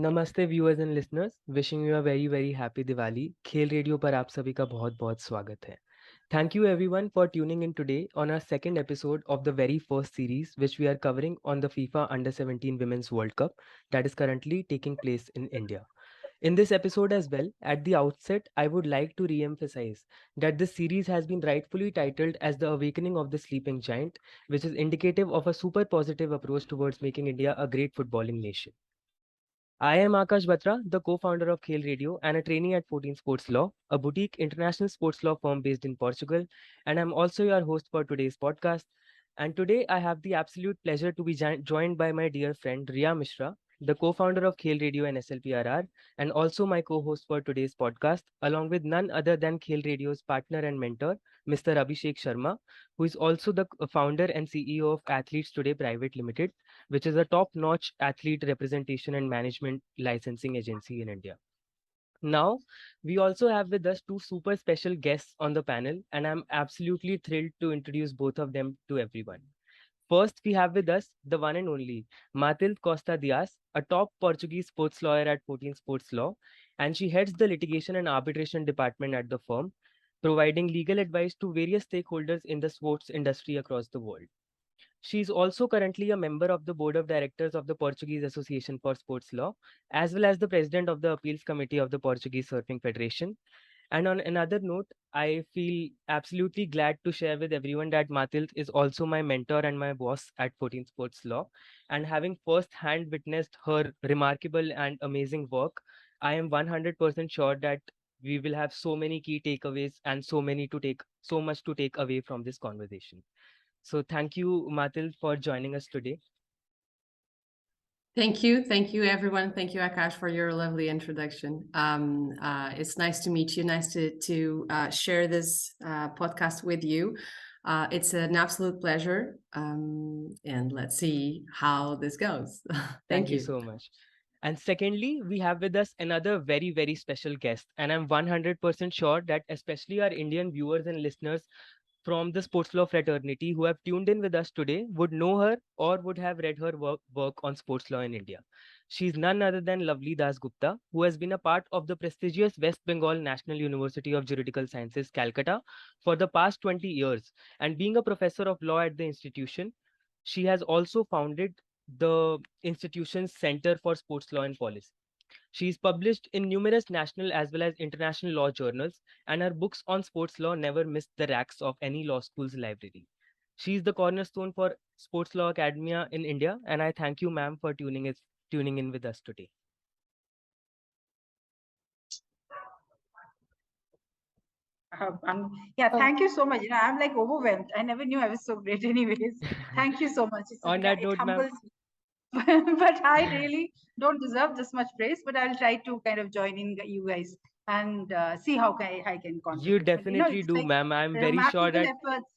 नमस्ते viewers and listeners, wishing you a very very happy Diwali. खेल radio पर आप सभी का बहुत बहुत स्वागत है। Thank you everyone for tuning in today on our second episode of the very first series which we are covering on the FIFA Under 17 Women's World Cup that is currently taking place in India. In this episode as well, at the outset, I would like to re-emphasize that this series has been rightfully titled as The Awakening of the Sleeping Giant, which is indicative of a super positive approach towards making India a great footballing nation. I am Akash Batra, the co-founder of Khel Radio and a trainee at 14 Sports Law, a boutique international sports law firm based in Portugal, and I'm also your host for today's podcast. And today I have the absolute pleasure to be joined by my dear friend Ria Mishra, the co-founder of Khel Radio and SLPRR, and also my co-host for today's podcast, along with none other than Khel Radio's partner and mentor, Mr. Abhishek Sharma, who is also the founder and CEO of Athletes Today Private Limited, which is a top-notch athlete representation and management licensing agency in India. Now, we also have with us two super special guests on the panel, and I'm absolutely thrilled to introduce both of them to everyone. First, we have with us the one and only Matilde Costa Dias, a top Portuguese sports lawyer at 14 Sports Law, and she heads the litigation and arbitration department at the firm, providing legal advice to various stakeholders in the sports industry across the world. She is also currently a member of the board of directors of the Portuguese Association for Sports Law, as well as the president of the appeals committee of the Portuguese Surfing Federation. And on another note, I feel absolutely glad to share with everyone that Matilde is also my mentor and my boss at 14 Sports Law. And having first-hand witnessed her remarkable and amazing work, I am 100% sure that we will have so many key takeaways and so much to take away from this conversation. So thank you, Matilde, for joining us today. Thank you. Thank you, everyone. Thank you, Akash, for your lovely introduction. It's nice to meet you. Nice to share this podcast with you. It's an absolute pleasure. And let's see how this goes. Thank you so much. And secondly, we have with us another very, very special guest. And I'm 100% sure that especially our Indian viewers and listeners from the sports law fraternity who have tuned in with us today would know her or would have read her work on sports law in India. She's none other than lovely Dasgupta, who has been a part of the prestigious West Bengal National University of Juridical Sciences, Calcutta, for the past 20 years. And being a professor of law at the institution, she has also founded the institution's Center for Sports Law and Policy. She is published in numerous national as well as international law journals, and her books on sports law never missed the racks of any law school's library. She is the cornerstone for Sports Law Academia in India, and I thank you, ma'am, for tuning in with us today. Thank you so much. I'm like overwhelmed. I never knew I was so great anyways. Thank you so much. On that note, ma'am, but I really don't deserve this much praise, but I'll try to kind of join in you guys and see how I can contribute. You definitely do, ma'am. I'm very sure that efforts.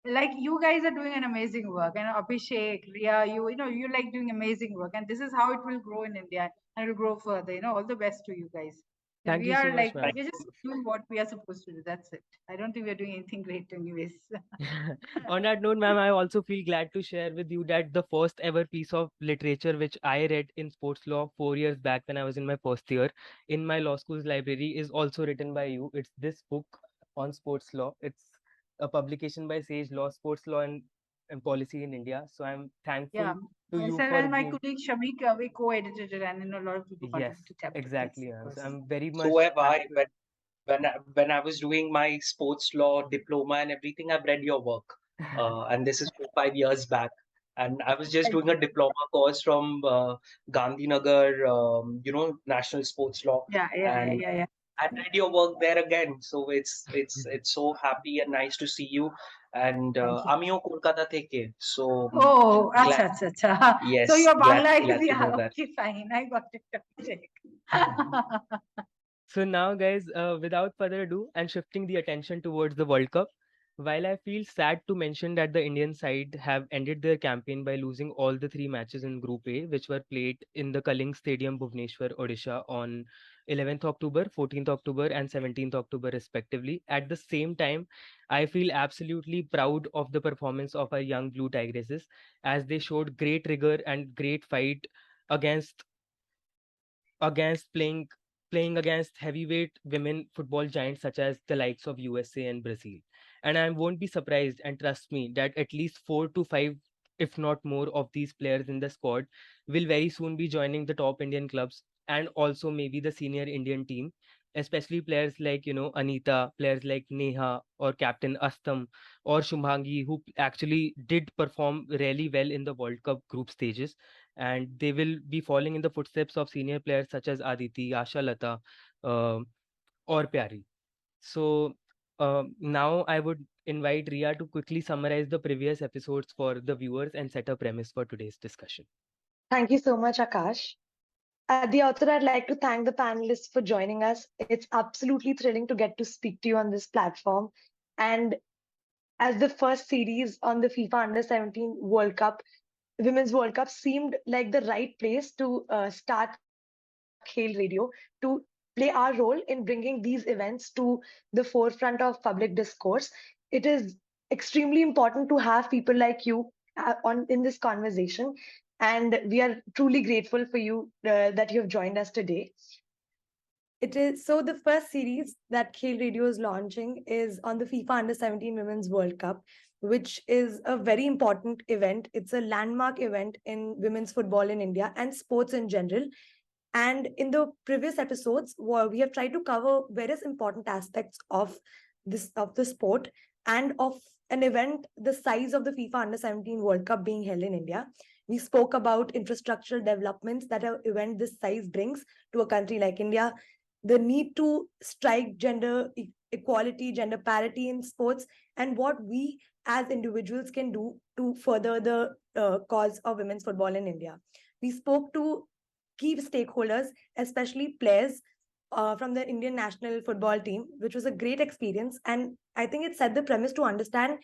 Like you guys are doing an amazing work, and Abhishek, Ria, you like doing amazing work, and this is how it will grow in India and it will grow further. All the best to you guys. Thank you so much, ma'am. We're just doing what we are supposed to do. That's it. I don't think we're doing anything great anyways. On that note, ma'am, I also feel glad to share with you that the first ever piece of literature which I read in sports law 4 years back when I was in my first year in my law school's library is also written by you. It's this book on sports law. It's a publication by Sage Law, Sports Law and Policy in India. So I'm thankful to you sir, for and my colleague Shamik, we co-edited it, and a lot of people contributed chapters. Exactly. So I'm very much. So have I. When I was doing my sports law diploma and everything, I've read your work, and this is 5 years back. And I was just doing a diploma course from Gandhinagar, National Sports Law. Yeah. I read your work there again, so it's so happy and nice to see you. And Amio Kolkata theke, so acha. Yes, so your Bangla glad is to know that. Okay, fine. I got it. So now, guys, without further ado, and shifting the attention towards the World Cup, while I feel sad to mention that the Indian side have ended their campaign by losing all the three matches in Group A, which were played in the Kaling Stadium, Bhubaneswar, Odisha on 11th October, 14th October, and 17th October, respectively. At the same time, I feel absolutely proud of the performance of our young Blue Tigresses as they showed great rigor and great fight against against playing against heavyweight women football giants such as the likes of USA and Brazil. And I won't be surprised, and trust me, that at least 4 to 5, if not more, of these players in the squad will very soon be joining the top Indian clubs and also maybe the senior Indian team, especially players like, Anita, players like Neha or Captain Astam or Shumangi, who actually did perform really well in the World Cup group stages. And they will be following in the footsteps of senior players such as Aditi, Asha Lata, or Pyari. So now I would invite Ria to quickly summarize the previous episodes for the viewers and set a premise for today's discussion. Thank you so much, Akash. At the outset, I'd like to thank the panelists for joining us. It's absolutely thrilling to get to speak to you on this platform. And as the first series on the FIFA Under 17 World Cup, Women's World Cup seemed like the right place to start Khel Radio to play our role in bringing these events to the forefront of public discourse. It is extremely important to have people like you on in this conversation, and we are truly grateful for you that you have joined us today. It is so the first series that Khel Radio is launching is on the FIFA Under 17 Women's World Cup, which is a very important event. It's a landmark event in women's football in India and sports in general. And in the previous episodes, we have tried to cover various important aspects of the sport and of an event the size of the FIFA Under 17 World Cup being held in India. We spoke about infrastructural developments that an event this size brings to a country like India, the need to strike gender equality, gender parity in sports, and what we as individuals can do to further the cause of women's football in India. We spoke to key stakeholders, especially players from the Indian national football team, which was a great experience. And I think it set the premise to understand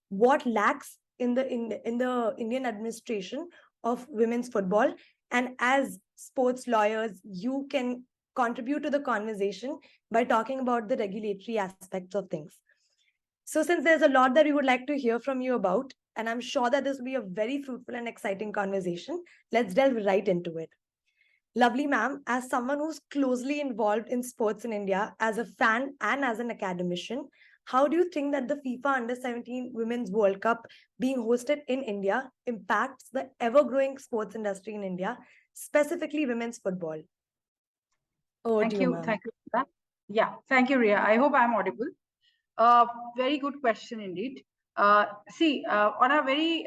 what lacks in the Indian administration of women's football. And as sports lawyers, you can contribute to the conversation by talking about the regulatory aspects of things. So since there's a lot that we would like to hear from you about, and I'm sure that this will be a very fruitful and exciting conversation, let's delve right into it. Lovely ma'am, as someone who's closely involved in sports in India, as a fan and as an academician, how do you think that the FIFA Under 17 Women's World Cup being hosted in India impacts the ever-growing sports industry in India, specifically women's football? Over to you, ma'am. Thank you. Ria. Yeah, thank you, Ria. I hope I'm audible. Very good question indeed. See, on a very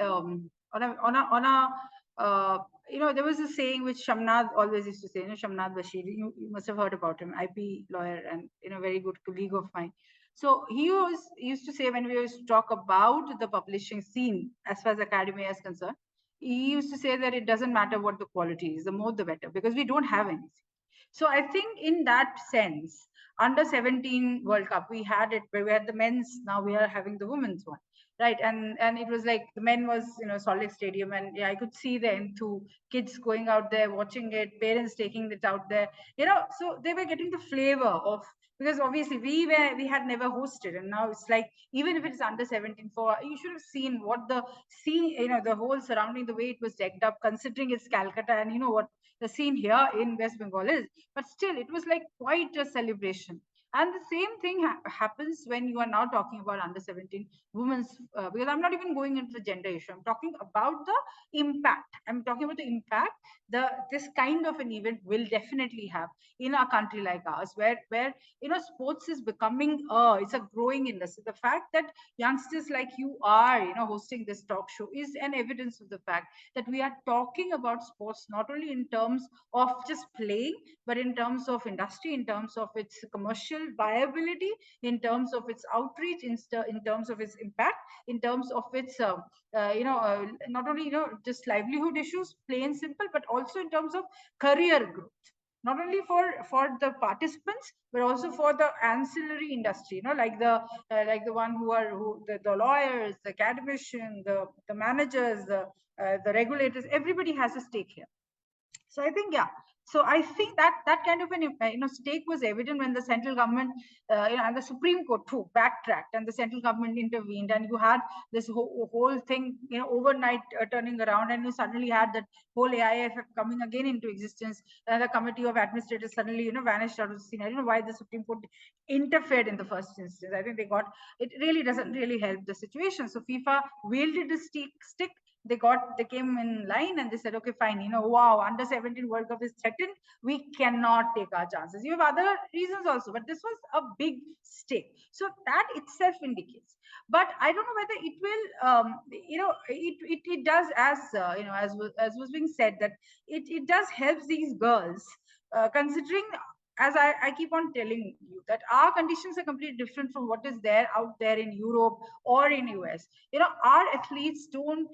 there was a saying which Shamnad always used to say. Shamnad Bashir. You must have heard about him, IP lawyer, and very good colleague of mine. So he used to say, when we used to talk about the publishing scene as far as academia is concerned, he used to say that it doesn't matter what the quality is, the more the better, because we don't have anything. So I think in that sense, Under 17 World Cup, we had it where we had the men's, now we are having the women's one, right? And it was like the men was, Salt Lake Stadium, and I could see the two kids going out there watching it, parents taking it out there, so they were getting the flavor of, because obviously we had never hosted, and now it's like, even if it's under 17, you should have seen what the scene, the whole surrounding, the way it was decked up, considering it's Calcutta, and what the scene here in West Bengal is, but still it was like quite a celebration. And the same thing happens when you are now talking about under 17 women's, because I'm not even going into the gender issue. I'm talking about the impact. I'm talking about the impact this kind of an event will definitely have in a country like ours, where sports is becoming it's a growing industry. The fact that youngsters like you are hosting this talk show is an evidence of the fact that we are talking about sports not only in terms of just playing, but in terms of industry, in terms of its commercial viability, in terms of its outreach, in terms of its impact, in terms of its not only just livelihood issues, plain simple, but also in terms of career growth, not only for the participants, but also for the ancillary industry, like the one the lawyers, the academicians, the managers, the regulators, everybody has a stake here. So I think, yeah, So I think that kind of an stake was evident when the central government and the Supreme Court too backtracked, and the central government intervened, and you had this whole thing overnight turning around, and you suddenly had that whole AIFF coming again into existence, and the Committee of Administrators suddenly vanished out of the scene. I don't know why the Supreme Court interfered in the first instance. I think it really doesn't really help the situation. So FIFA wielded a stick. They came in line and they said, okay, fine, wow, under 17 World Cup is threatened, we cannot take our chances. You have other reasons also, but this was a big stake. So that itself indicates. But I don't know whether it will it does, as as was being said, that it does help these girls, considering, as I keep on telling you, that our conditions are completely different from what is there out there in Europe or in US. Our athletes don't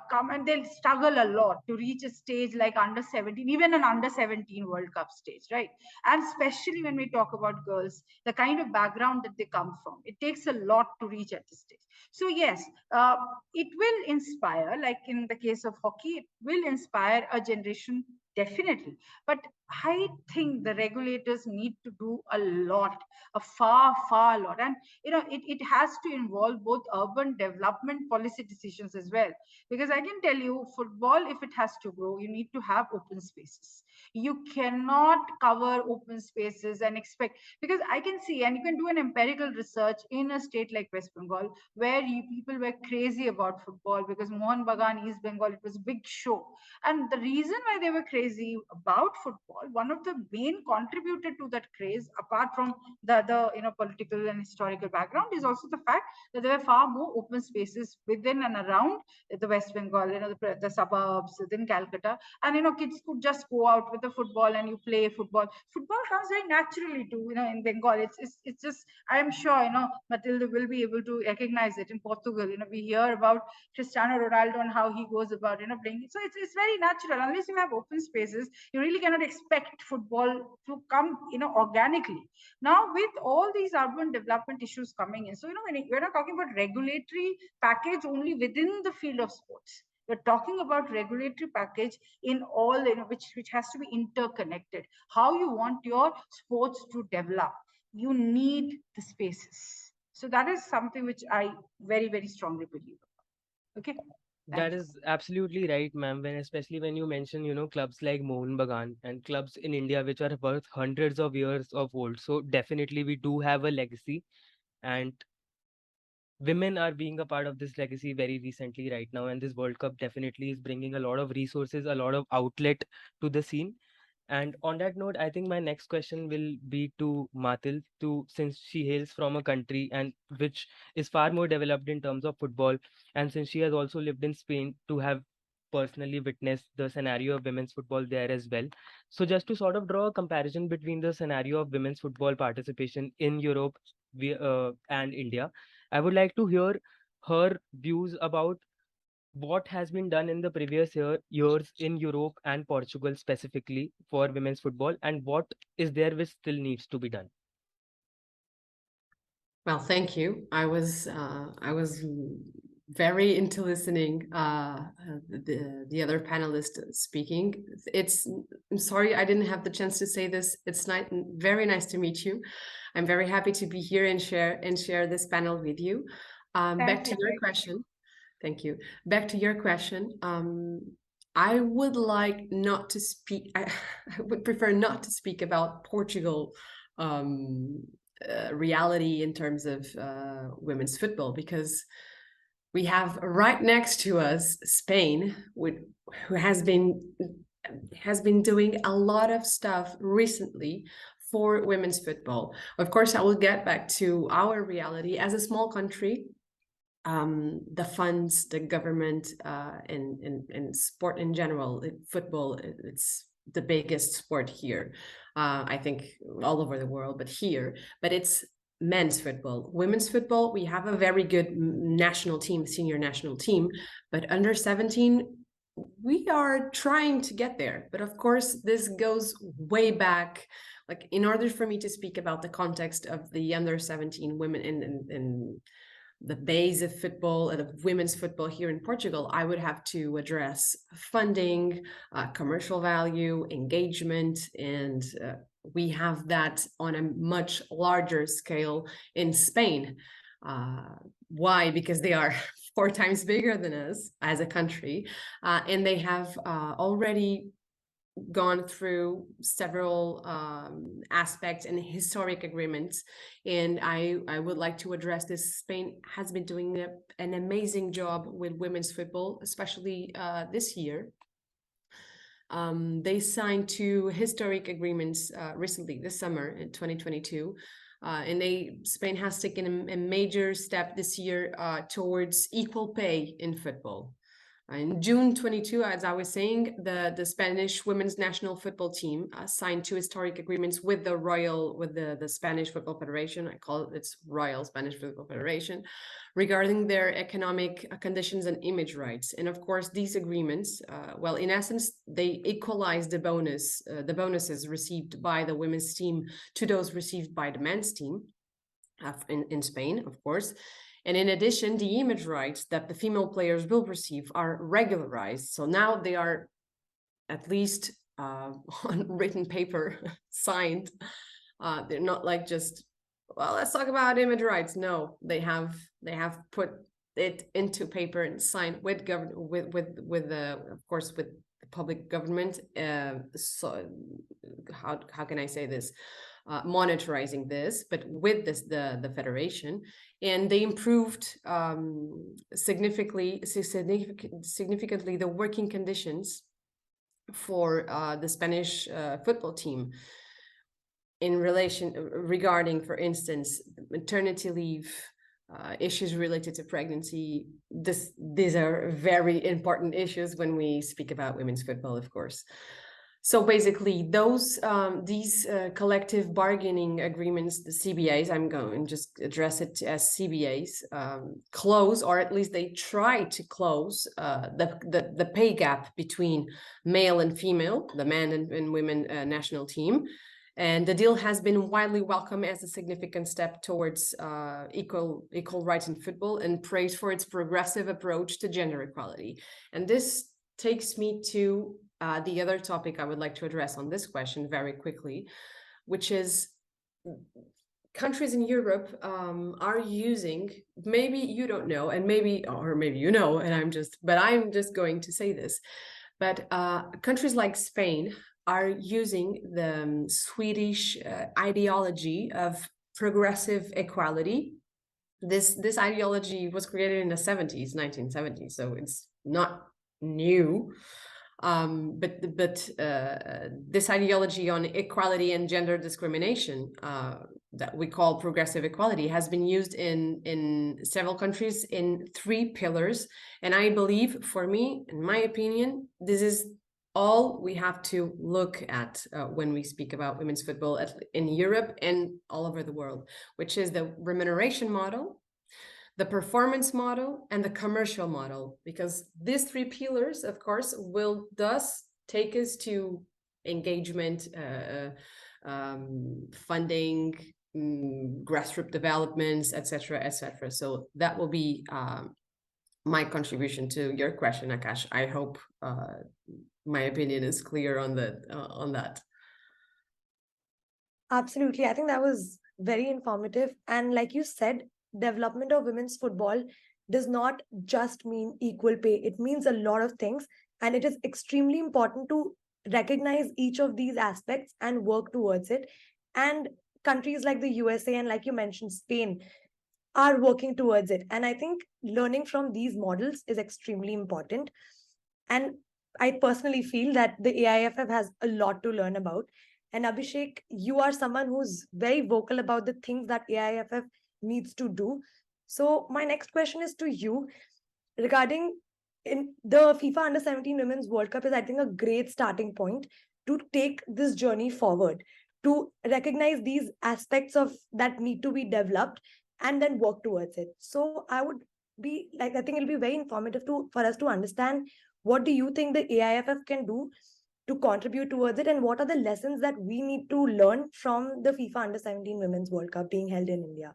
come, and they'll struggle a lot to reach a stage like under 17, even an under 17 World Cup stage, right? And especially when we talk about girls, the kind of background that they come from, it takes a lot to reach at this stage. So yes, it will inspire, like in the case of hockey, it will inspire a generation, definitely. But I think the regulators need to do a lot, a far lot. And it has to involve both urban development policy decisions as well. Because I can tell you, football, if it has to grow, you need to have open spaces. You cannot cover open spaces and expect, because I can see, and you can do an empirical research in a state like West Bengal, where people were crazy about football, because Mohan Bagan, East Bengal, it was a big show. And the reason why they were crazy about football, one of the main contributor to that craze, apart from the political and historical background, is also the fact that there were far more open spaces within and around the West Bengal, the suburbs, within Calcutta, and kids could just go out with the football and you play football. Football comes very naturally to in Bengal. It's just, I am sure Matilde will be able to recognize it. In Portugal, we hear about Cristiano Ronaldo and how he goes about playing. So it's very natural. Unless you have open spaces, you really cannot expect football to come organically. Now with all these urban development issues coming in, so when we're not talking about regulatory package only within the field of sports, we're talking about regulatory package in all, which has to be interconnected. How you want your sports to develop, you need the spaces. So that is something which I very strongly believe. Okay. That is absolutely right, ma'am. Especially when you mention, clubs like Mohun Bagan and clubs in India which are worth hundreds of years of old. So definitely we do have a legacy, and women are being a part of this legacy very recently right now. And this World Cup definitely is bringing a lot of resources, a lot of outlet to the scene. And on that note, I think my next question will be to Matil, since she hails from a country and which is far more developed in terms of football, and since she has also lived in Spain to have personally witnessed the scenario of women's football there as well. So just to sort of draw a comparison between the scenario of women's football participation in Europe and India, I would like to hear her views about what has been done in the previous years in Europe and Portugal specifically for women's football, and what is there which still needs to be done? Well, thank you. I was very into listening the other panelists speaking. I'm sorry I didn't have the chance to say this. It's very nice to meet you. I'm very happy to be here and share this panel with you. Back to your question. Thank you. Back to your question. I would like not to speak. I would prefer not to speak about Portugal reality in terms of women's football, because we have right next to us Spain, who has been doing a lot of stuff recently for women's football. Of course, I will get back to our reality as a small country. The funds, the government, and sport in general, football, it's the biggest sport here. I think all over the world, but it's men's football. Women's football, we have a very good national team, senior national team, but under 17, we are trying to get there. But of course, this goes way back. Like, in order for me to speak about the context of the under 17 women in the base of football and of women's football here in Portugal, I would have to address funding, commercial value, engagement, and we have that on a much larger scale in Spain. Why? Because they are 4 times bigger than us as a country, and they have already gone through several aspects and historic agreements, and I would like to address this. Spain has been doing an amazing job with women's football, especially this year. They signed 2 historic agreements recently this summer in 2022, and Spain has taken a major step this year towards equal pay in football. In June 22, as I was saying, the Spanish women's national football team signed 2 historic agreements with the Spanish Football Federation. I call it Royal Spanish Football Federation, regarding their economic conditions and image rights. And of course, these agreements, well, in essence, they equalize the bonuses received by the women's team to those received by the men's team in Spain, of course. And in addition, the image rights that the female players will receive are regularized. So now they are at least on written paper signed. They're not like just, well, let's talk about image rights. No, they have put it into paper and signed with of course with the public government. So how can I say this? Monitoring this, but with the federation, and they improved significantly the working conditions for the Spanish football team regarding, for instance, maternity leave, issues related to pregnancy. These are very important issues when we speak about women's football, of course. So basically, these collective bargaining agreements, the CBAs, I'm going to just address it as CBAs, close, or at least they try to close the pay gap between male and female, the men and women national team. And the deal has been widely welcomed as a significant step towards equal rights in football, and praised for its progressive approach to gender equality. And this takes me to the other topic I would like to address on this question very quickly, which is countries in Europe are using, maybe you don't know, and maybe you know, and I'm just going to say this, but countries like Spain are using the Swedish ideology of progressive equality. This ideology was created in the 1970s, so it's not new. But this ideology on equality and gender discrimination that we call progressive equality has been used in several countries in 3 pillars. And I believe, for me, in my opinion, this is all we have to look at when we speak about women's football in Europe and all over the world, which is the remuneration model, the performance model, and the commercial model, because these 3 pillars, of course, will thus take us to engagement, funding, grassroots developments, etc., etc. So that will be my contribution to your question, Akash. I hope my opinion is clear on that. Absolutely. I think that was very informative. And like you said, development of women's football does not just mean equal pay. It means a lot of things. And it is extremely important to recognize each of these aspects and work towards it. And countries like the USA and, like you mentioned, Spain are working towards it. And I think learning from these models is extremely important. And I personally feel that the AIFF has a lot to learn about. And Abhishek, you are someone who's very vocal about the things that AIFF needs to do. So my next question is to you regarding in the FIFA Under-17 Women's World Cup is, I think, a great starting point to take this journey forward, to recognize these aspects of that need to be developed and then work towards it. So I would be like, I think it'll be very informative for us to understand, what do you think the AIFF can do to contribute towards it, and what are the lessons that we need to learn from the FIFA Under-17 Women's World Cup being held in India?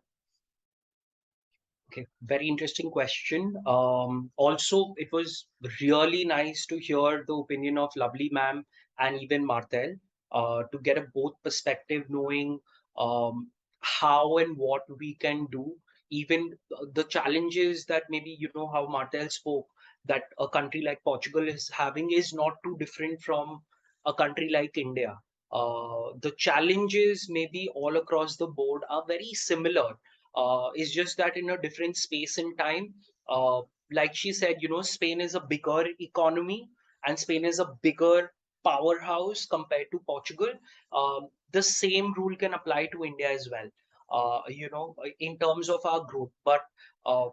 Okay, very interesting question. Also, it was really nice to hear the opinion of Lovely Ma'am and even Martel, to get a both perspective, knowing how and what we can do. Even the challenges that maybe how Martel spoke, that a country like Portugal is having is not too different from a country like India. The challenges maybe all across the board are very similar. It's just that in a different space and time. Uh, like she said, Spain is a bigger economy and Spain is a bigger powerhouse compared to Portugal. The same rule can apply to India as well, in terms of our growth. But uh,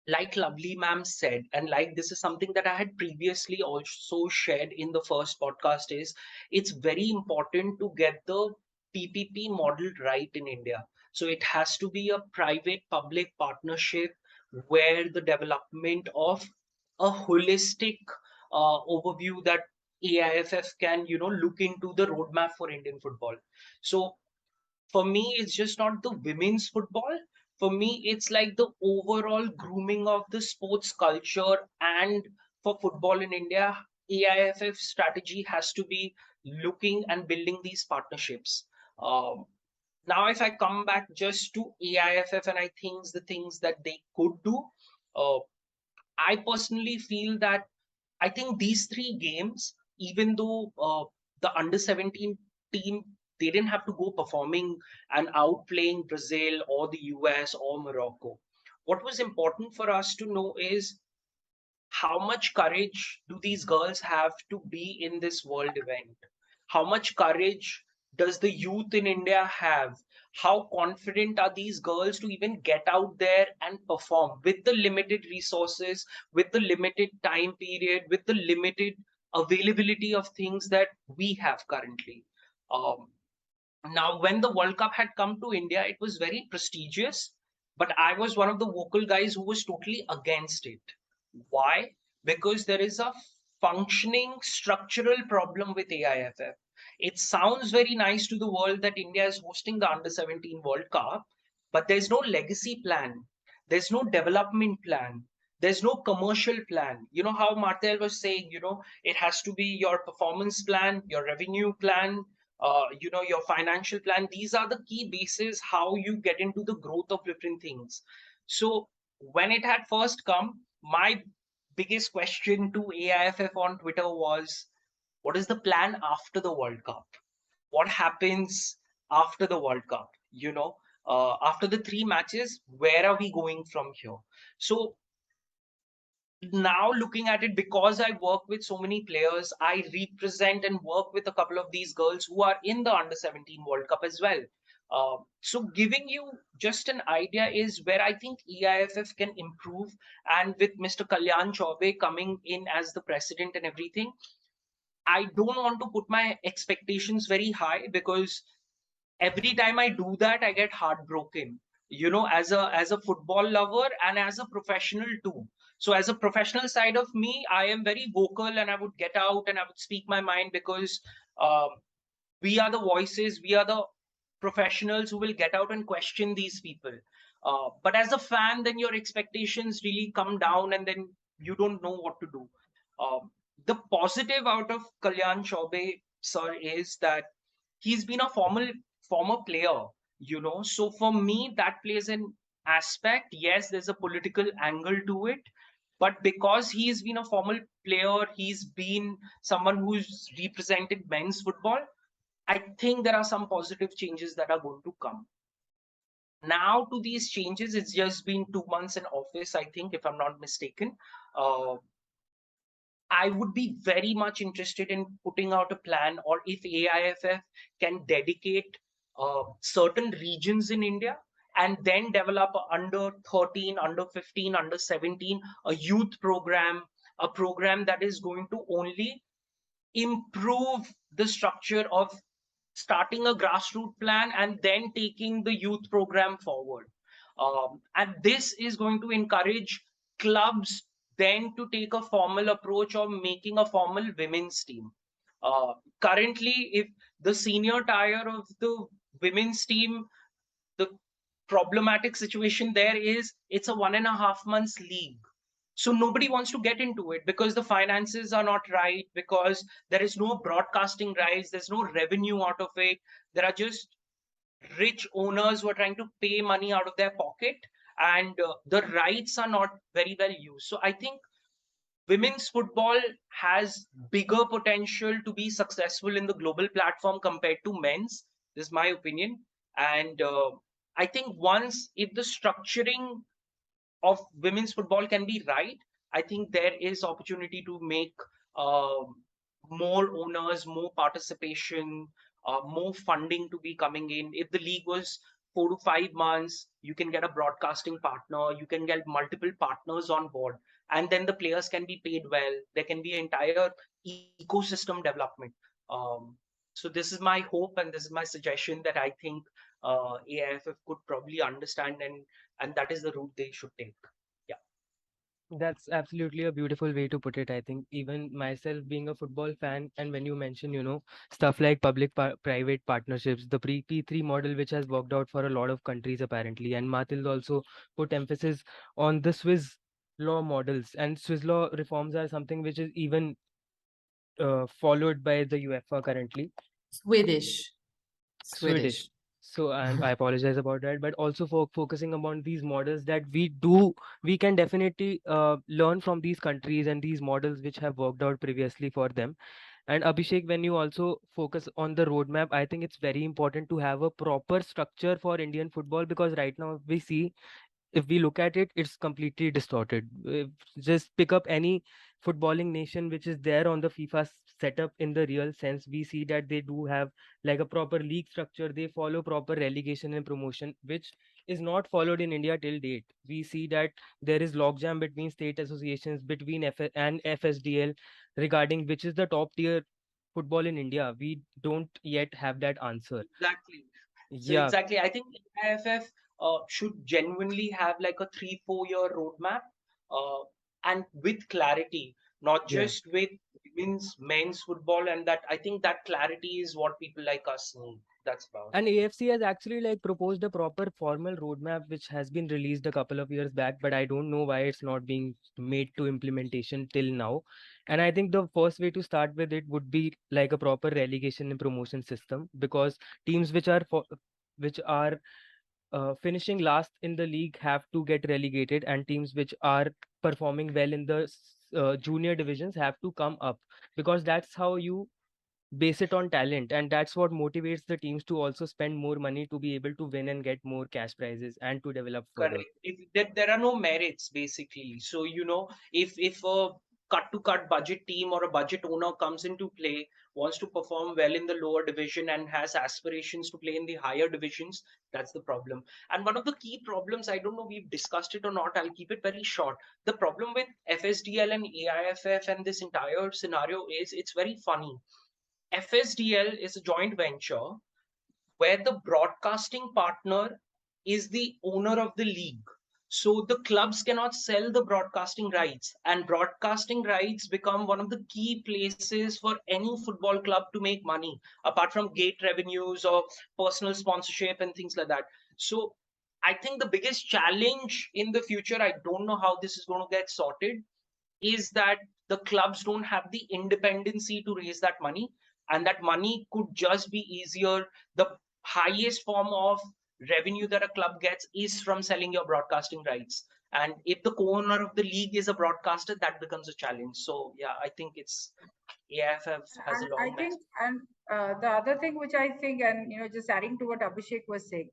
like Lovely Ma'am said, and like this is something that I had previously also shared in the first podcast, is it's very important to get the PPP model right in India. So it has to be a private public partnership where the development of a holistic overview that AIFF can, look into the roadmap for Indian football. So for me, it's just not the women's football. For me, it's like the overall grooming of the sports culture. And for football in India, AIFF strategy has to be looking and building these partnerships. Um, Now, if I come back just to AIFF and I think the things that they could do, uh, I personally feel that I think these three games, even though the under 17 team, they didn't have to go performing and outplaying Brazil or the US or Morocco. What was important for us to know is how much courage do these girls have to be in this world event? How much courage does the youth in India have? How confident are these girls to even get out there and perform with the limited resources, with the limited time period, with the limited availability of things that we have currently? Um, Now, when the World Cup had come to India, it was very prestigious, but I was one of the vocal guys who was totally against it. Why? Because there is a functioning structural problem with AIFF. It sounds very nice to the world that India is hosting the Under 17 World Cup, but there's no legacy plan, there's no development plan, there's no commercial plan. You know how Martel was saying, it has to be your performance plan, your revenue plan, your financial plan. These are the key bases how you get into the growth of different things. So when it had first come, my biggest question to AIFF on Twitter was, what is the plan after the World Cup? What happens after the World Cup? After the three matches, where are we going from here? So now looking at it, because I work with so many players, I represent and work with a couple of these girls who are in the under 17 World Cup as well. So giving you just an idea is where I think EIFF can improve. And with Mr. Kalyan Chaube coming in as the president and everything, I don't want to put my expectations very high, because every time I do that, I get heartbroken, as a football lover and as a professional too. So as a professional side of me, I am very vocal and I would get out and I would speak my mind, because um, we are the voices, we are the professionals who will get out and question these people. But as a fan, then your expectations really come down and then you don't know what to do. The positive out of Kalyan Chaube, sir, is that he's been a former player, so for me that plays an aspect. Yes, there's a political angle to it, but because he's been a former player, he's been someone who's represented men's football, I think there are some positive changes that are going to come. Now to these changes, it's just been 2 months in office, I think, if I'm not mistaken. I would be very much interested in putting out a plan, or if AIFF can dedicate certain regions in India and then develop a under 13, under 15, under 17, a youth program, a program that is going to only improve the structure of starting a grassroots plan and then taking the youth program forward. And this is going to encourage clubs then to take a formal approach of making a formal women's team. Currently, if the senior tier of the women's team, the problematic situation there is it's a 1.5 months league. So nobody wants to get into it because the finances are not right, because there is no broadcasting rights, there's no revenue out of it. There are just rich owners who are trying to pay money out of their pocket, and the rights are not very well used. So I think women's football has bigger potential to be successful in the global platform compared to men's. This is my opinion. And I think once, if the structuring of women's football can be right, I think there is opportunity to make uh, more owners, more participation, more funding to be coming in. If the league was 4 to 5 months, you can get a broadcasting partner, you can get multiple partners on board, and then the players can be paid well. There can be entire ecosystem development. Um, so this is my hope and this is my suggestion that I think AIFF could probably understand, and that is the route they should take. Yeah. That's absolutely a beautiful way to put it. I think even myself being a football fan, and when you mention, stuff like public-private partnerships, the pre-P3 model, which has worked out for a lot of countries apparently, and Matilde also put emphasis on the Swiss law models, and Swiss law reforms are something which is even followed by the UEFA currently. Swedish. Swedish. So I apologize about that, but also for focusing upon these models that we can definitely learn from these countries and these models which have worked out previously for them. And Abhishek, when you also focus on the roadmap, I think it's very important to have a proper structure for Indian football, because right now we see, if we look at it, it's completely distorted. Just pick up any footballing nation which is there on the FIFA setup in the real sense. We see that they do have like a proper league structure. They follow proper relegation and promotion, which is not followed in India till date. We see that there is logjam between state associations, between and FSDL, regarding which is the top tier football in India. We don't yet have that answer. Exactly. So Yeah, exactly, I think AIFF should genuinely have like a 3 4 year roadmap, uh, and with clarity, not yeah. just with women's, men's football, and that I think that clarity is what people like us need. That's about And it. AFC has actually like proposed a proper formal roadmap which has been released a couple of years back, but I don't know why it's not being made to implementation till now. And I think the first way to start with it would be like a proper relegation and promotion system, because teams which are finishing last in the league have to get relegated, and teams which are performing well in the junior divisions have to come up, because that's how you base it on talent, and that's what motivates the teams to also spend more money to be able to win and get more cash prizes and to develop further. Correct. If there are no merits basically. So if a cut to cut budget team or a budget owner comes into play, wants to perform well in the lower division and has aspirations to play in the higher divisions, that's the problem. And one of the key problems, I don't know we've discussed it or not, I'll keep it very short. The problem with FSDL and AIFF and this entire scenario is it's very funny. FSDL is a joint venture where the broadcasting partner is the owner of the league. So the clubs cannot sell the broadcasting rights, and broadcasting rights become one of the key places for any football club to make money, apart from gate revenues or personal sponsorship and things like that. So I think the biggest challenge in the future, I don't know how this is going to get sorted, is that the clubs don't have the independency to raise that money, and that money could just be easier. The highest form of revenue that a club gets is from selling your broadcasting rights, and if the co-owner of the league is a broadcaster, that becomes a challenge. So yeah, I think it's AIFF has And a I long mess. think, and the other thing which I think, and just adding to what Abhishek was saying,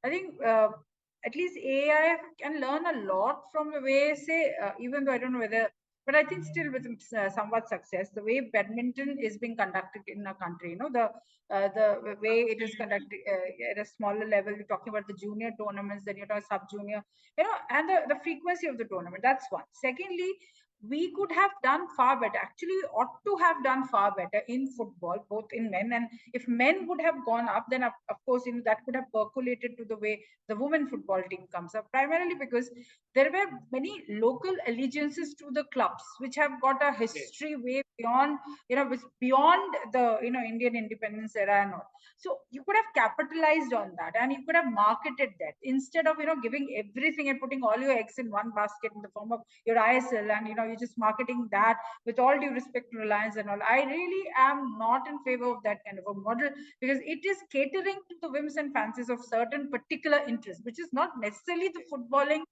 I think at least AI can learn a lot from the way, say, even though I don't know whether, but I think still with somewhat success, the way badminton is being conducted in a country, the way it is conducted at a smaller level. You're talking about the junior tournaments, then you're talking sub junior, and the frequency of the tournament. That's one. Secondly, we could have done far better. Actually, we ought to have done far better in football, both in men. And if men would have gone up, then of course, that could have percolated to the way the women football team comes up, primarily because there were many local allegiances to the clubs, which have got a history way beyond, beyond the, Indian independence era and all. So you could have capitalized on that, and you could have marketed that instead of, giving everything and putting all your eggs in one basket in the form of your ISL, and you're just marketing that with all due respect to Reliance and all. I really am not in favor of that kind of a model, because it is catering to the whims and fancies of certain particular interests, which is not necessarily the footballing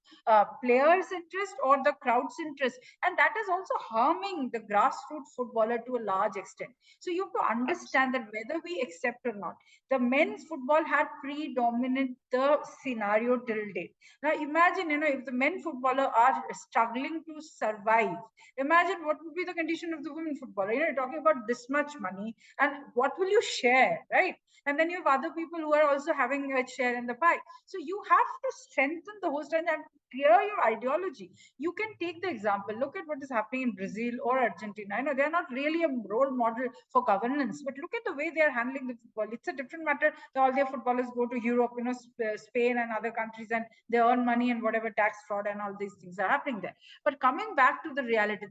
players' interest or the crowd's interest, and that is also harming the grassroots footballer to a large extent. So you have to understand that whether we accept or not, the men's football had predominant the scenario till date. Now imagine, if the men footballer are struggling to survive, imagine what would be the condition of the women footballer. You're talking about this much money, and what will you share, right? And then you have other people who are also having a share in the pie. So you have to strengthen the host and clear your ideology. You can take the example, look at what is happening in Brazil or Argentina. I know they're not really a role model for governance, but look at the way they're handling the football. It's a different matter that all their footballers go to Europe, Spain and other countries, and they earn money, and whatever tax fraud and all these things are happening there. But coming back to the reality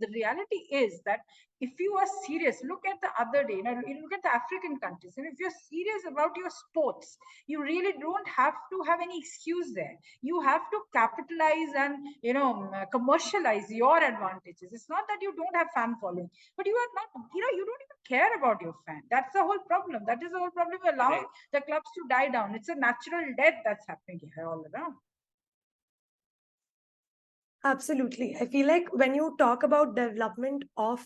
is that if you are serious, look at the other day, you look at the African countries, and if you're serious about your sports, you really don't have to have any excuse there. You have to capitalize and, commercialize your advantages. It's not that you don't have fan following, but you are not, you don't even care about your fan. That's the whole problem. That is the whole problem. You're allowing the clubs to die down. It's a natural death that's happening here all around. Absolutely. I feel like when you talk about development of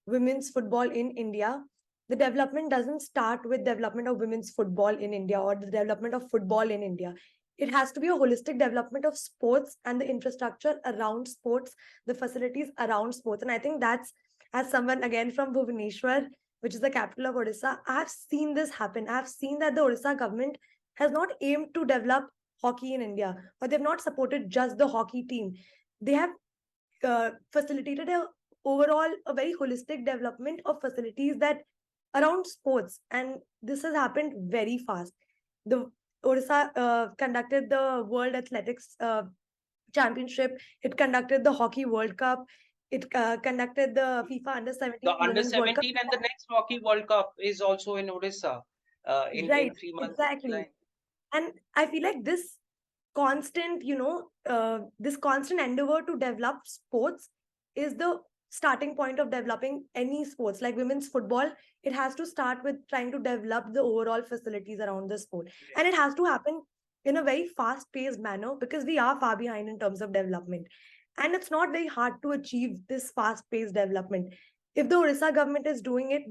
women's football in India, the development doesn't start with development of women's football in India or the development of football in India. It has to be a holistic development of sports and the infrastructure around sports, the facilities around sports. And I think that's, as someone again from Bhubaneswar, which is the capital of Odisha, I've seen this happen. I've seen that the Odisha government has not aimed to develop hockey in India, or they've not supported just the hockey team. They have facilitated a very holistic development of facilities that around sports, and this has happened very fast. The Odisha conducted the World Athletics Championship. It conducted the Hockey World Cup. It conducted the FIFA Under-17 The under Women's World Cup. 17 and the next Hockey World Cup is also in Odisha Right, in 3 months. exactly. And I feel like this constant, this constant endeavor to develop sports is the starting point of developing any sports. Like women's football, it has to start with trying to develop the overall facilities around the sport. And it has to happen in a very fast-paced manner, because we are far behind in terms of development. And it's not very hard to achieve this fast-paced development. If the Orissa government is doing it,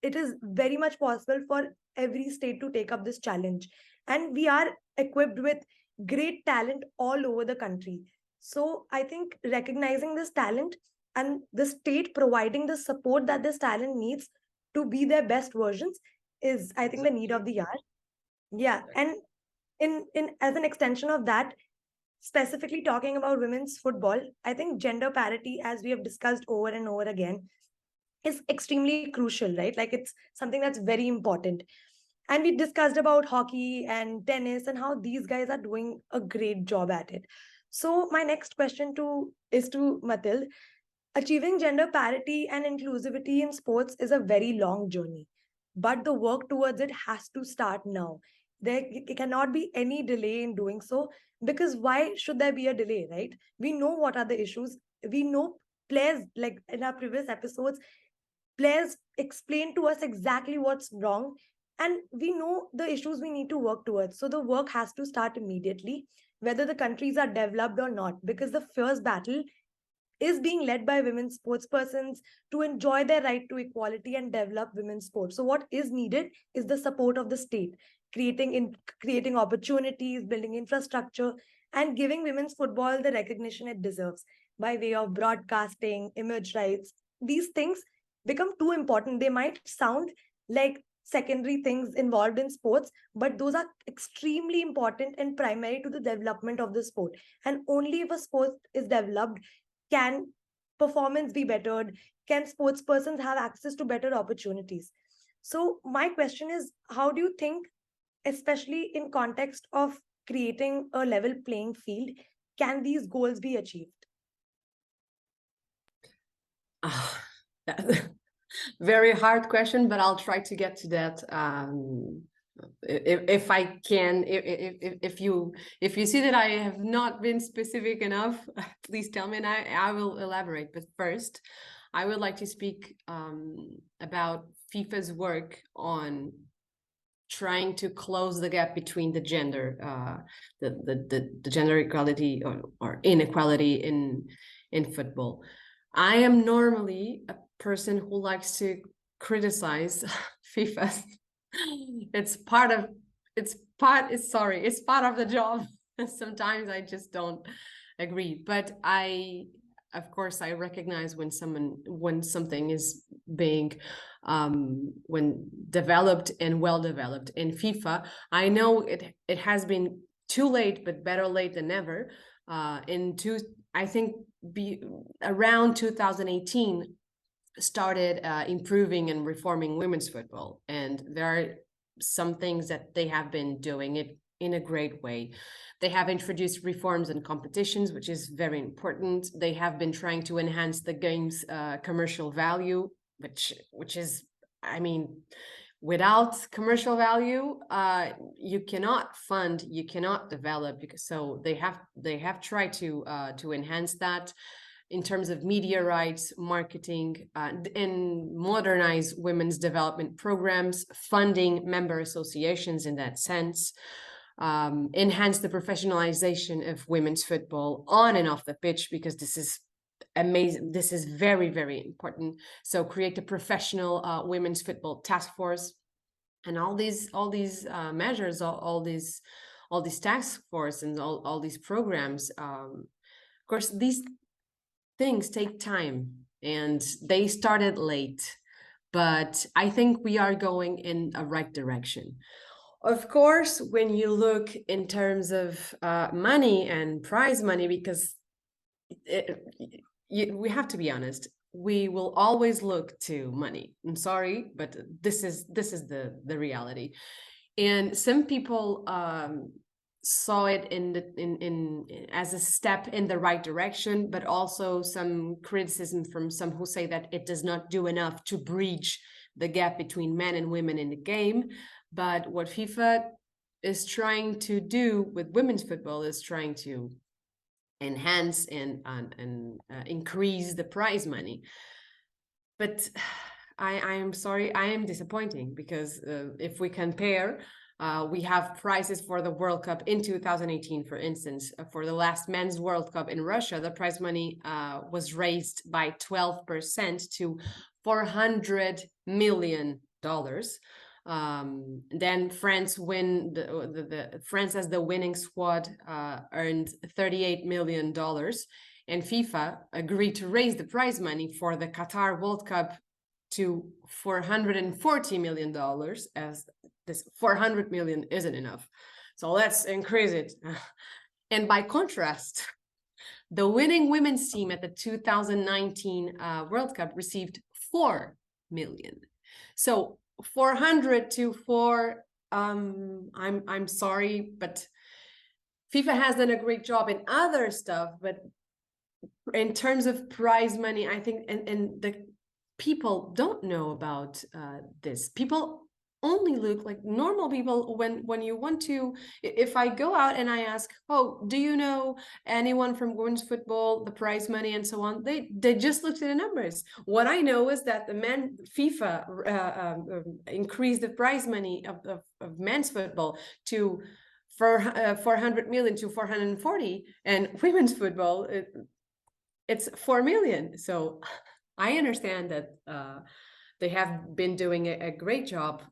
it is very much possible for every state to take up this challenge. And we are equipped with great talent all over the country. So I think recognizing this talent and the state providing the support that this talent needs to be their best versions is, I think, the need of the hour. Yeah. And in as an extension of that, specifically talking about women's football, I think gender parity, as we have discussed over and over again, is extremely crucial, right? Like it's something that's very important. And we discussed about hockey and tennis and how these guys are doing a great job at it. So my next question is to Matilde. Achieving gender parity and inclusivity in sports is a very long journey, but the work towards it has to start now. There cannot be any delay in doing so, because why should there be a delay, right? We know what are the issues. We know players, like in our previous episodes, players explain to us exactly what's wrong, and we know the issues we need to work towards. So the work has to start immediately, whether the countries are developed or not, because the fierce battle is being led by women sports persons to enjoy their right to equality and develop women's sports. So what is needed is the support of the state, creating opportunities, building infrastructure, and giving women's football the recognition it deserves by way of broadcasting, image rights. These things become too important. They might sound like secondary things involved in sports, but those are extremely important and primary to the development of the sport. And only if a sport is developed can performance be bettered? Can sports persons have access to better opportunities? So my question is, how do you think, especially in context of creating a level playing field, can these goals be achieved? Very hard question, but I'll try to get to that. If I can, if you see that I have not been specific enough, please tell me, and I will elaborate. But first, I would like to speak about FIFA's work on trying to close the gap between the gender, the gender equality or inequality in football. I am normally a person who likes to criticize FIFA. It's part of the job. Sometimes I just don't agree, but of course I recognize when something is being when developed and well developed in FIFA. I know it has been too late, but better late than never. I think around 2018 started improving and reforming women's football, and there are some things that they have been doing it in a great way. They have introduced reforms and competitions, which is very important. They have been trying to enhance the game's commercial value, which is, I mean, without commercial value, you cannot fund, you cannot develop. So they have tried to enhance that in terms of media rights, marketing, and modernize women's development programs, funding member associations in that sense, enhance the professionalization of women's football on and off the pitch, because this is amazing. This is very, very important. So create a professional women's football task force, and all these measures, all these task force and all these programs. Of course, these things take time and they started late, but I think we are going in a right direction. Of course, when you look in terms of money and prize money, because we have to be honest, we will always look to money. I'm sorry, but this is the reality. And some people saw it as a step in the right direction, but also some criticism from some who say that it does not do enough to bridge the gap between men and women in the game. But what FIFA is trying to do with women's football is trying to enhance and increase the prize money. But I am sorry, I am disappointing, because if we compare, we have prizes for the World Cup in 2018, for instance. For the last Men's World Cup in Russia, the prize money was raised by 12% to $400 million. Then France France as the winning squad earned $38 million, and FIFA agreed to raise the prize money for the Qatar World Cup to $440 million, as this 400 million isn't enough. So let's increase it. And by contrast, the winning women's team at the 2019 World Cup received 4 million. So 400 to 4, I'm sorry, but FIFA has done a great job in other stuff, but in terms of prize money, I think, and the people don't know about this. People only look like normal people when you want to. If I go out and I ask, oh, do you know anyone from women's football, the prize money and so on, they just look at the numbers. What I know is that FIFA increased the prize money of men's football to 400 million to 440, and women's football it's 4 million. So I understand that they have been doing a great job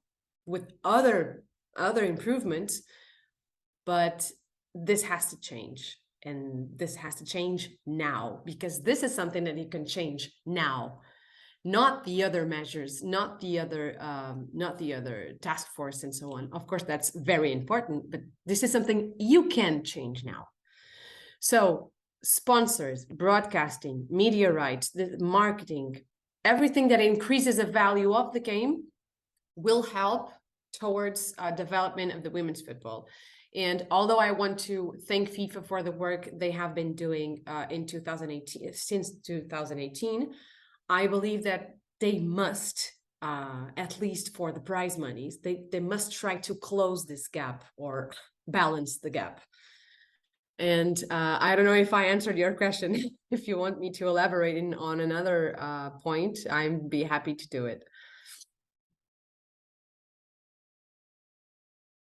with other improvements, but this has to change, and this has to change now, because this is something that you can change now, not the other measures, not the other task force and so on. Of course, that's very important, but this is something you can change now. So sponsors, broadcasting, media rights, the marketing, everything that increases the value of the game will help towards development of the women's football. And although I want to thank FIFA for the work they have been doing in 2018, since 2018, I believe that they must, at least for the prize monies, they must try to close this gap or balance the gap. And I don't know if I answered your question. If you want me to elaborate on another point, I'd be happy to do it.